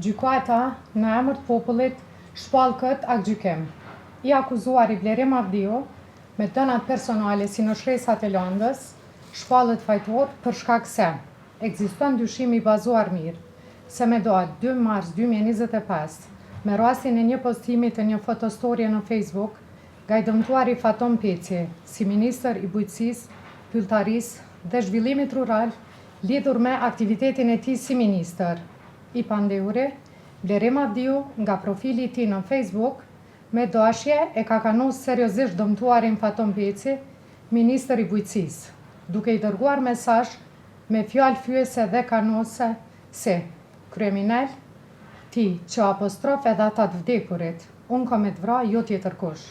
Gjykata në emër të popullit shpall këtë aktgjykim. I akuzuari Blerim Avdiu me dënat personale si në shkresat e lëndës shpallet fajtor për shkak se ekziston dyshim i bazuar mirë se me datë 2 mars 2025 me rastin e një postimi të një fotostorie në Facebook nga i dëmtuari Faton Peci si ministër i bujqësisë, pylltarisë dhe zhvillimit rural lidhur me aktivitetin e tij si ministër. I pandehuri, Blerim Avdiu nga profili i tij në Facebook me dashje e ka kanos seriozisht dëmtuarin Faton Peci, ministër i bujqësisë, duke i dërguar mesazh me fjalë fyese dhe kanose se kryeminal, ti që apostrof edhe ata të vdekurit, unë kam e të vra, jo tjetër kush.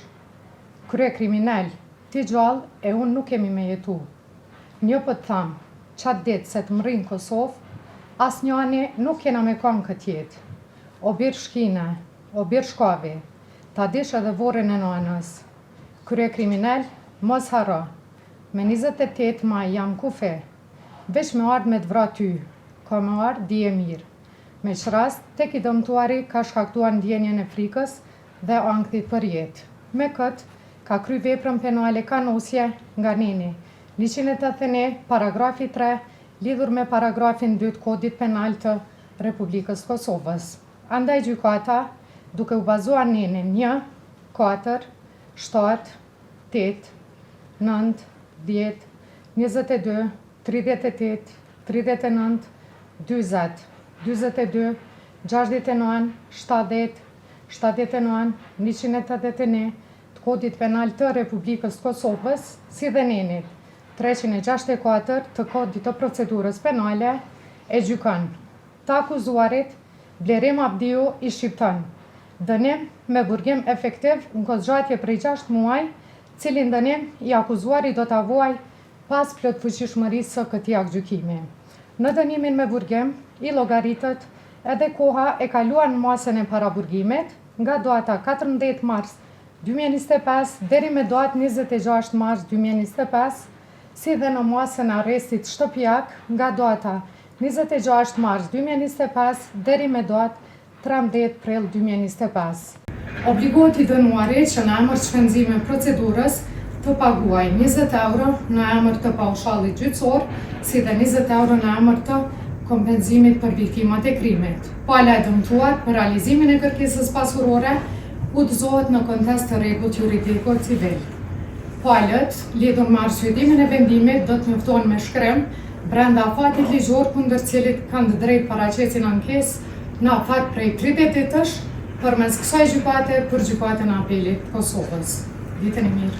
Krye kriminal, ti gjallë e unë nuk kemi me jetu. Një po të thamë, qatë ditë se të më rrinë Kosovë, as një ani nuk kena me kanë këtë jetë. O birë shkine, o birë shkavi, ta dish edhe vorën e nënës. Krye kriminal, mos haro, me 28 maj jam kufe, veç me ardë me të vra ty, ka me ardë dije mirë. Me që rast, tek i dëmtuari ka shkaktuar ndjenjen e frikës dhe ankthit për jetë. Me këtë, ka kry veprën penale kanosje nga neni 181 paragrafi 3 lidhur me paragrafin 2 të kodit penal të Republikës Kosovës. Andaj gjykata, duke u bazuar nenin 1, 4, 7, 8, 9, 10, 22, 38, 39, 20, 22, 69, 70, 79, 181 të kodit penal të Republikës Kosovës, si dhe nenit 364 të kodit të procedurës penale e gjykon. Të akuzuarit, Blerim Avdiu i shqipton dënim me burgim efektiv në kozgjatje prej 6 muaj, cilin dënim i akuzuari do të vuaj pas plot fuqishmërisë së këtij aktgjykimi. Në dënimin me burgim, i llogaritët edhe koha e kaluar në masën e paraburgimit nga data 14 mars 2025 deri me datë 26 mars 2025, si dhe në masën e arrestit shtëpiak nga data 26 mars 2025 deri me datë 13 prill 2025. Obligohet i dënuari që në emër shpenzime procedurës të paguaj 20 euro në emër të paushallit gjyqësor, si dhe 20 euro në emër të kompenzimit për viktimat e krimit. Pala e dëmtuar për realizimin e kërkesës pasurore udhëzohet në kontest të rregullt juridiko-civil. Palët, lidhur me arsyetimin e vendimit, do të njoftohen me shkrim brenda afatit ligjor kundër cilit kanë drejt paraqesin ankesë në afat prej 30 ditësh përmes kësaj gjykate për gjykatën e apelit të Kosovës. Ditën e mirë.